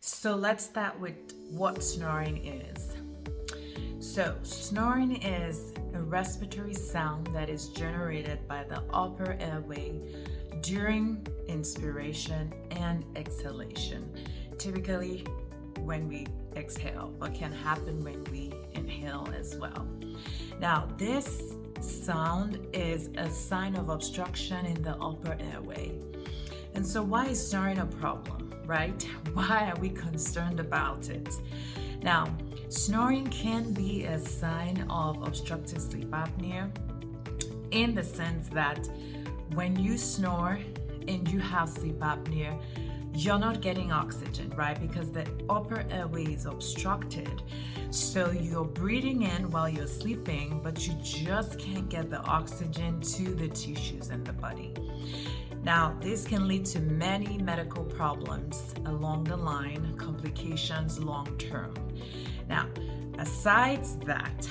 So let's start with what snoring is. So snoring is a respiratory sound that is generated by the upper airway during inspiration and exhalation, typically when we exhale, but can happen when we inhale as well. Now, this sound is a sign of obstruction in the upper airway. And so why is snoring a problem, right? Why are we concerned about it? Now, snoring can be a sign of obstructive sleep apnea in the sense that when you snore and you have sleep apnea, you're not getting oxygen, right? Because the upper airway is obstructed. So you're breathing in while you're sleeping, but you just can't get the oxygen to the tissues in the body. Now, this can lead to many medical problems along the line, complications long term. Now, aside that,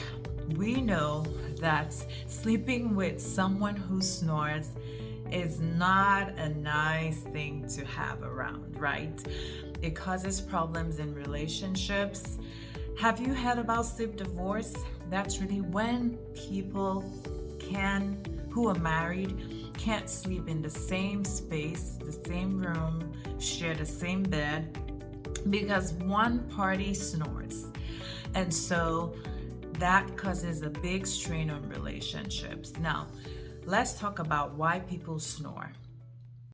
we know that sleeping with someone who snores is not a nice thing to have around, right? It causes problems in relationships. Have you heard about sleep divorce? That's really when people who are married can't sleep in the same space, the same room, share the same bed because one party snores. And so that causes a big strain on relationships. Now, let's talk about why people snore.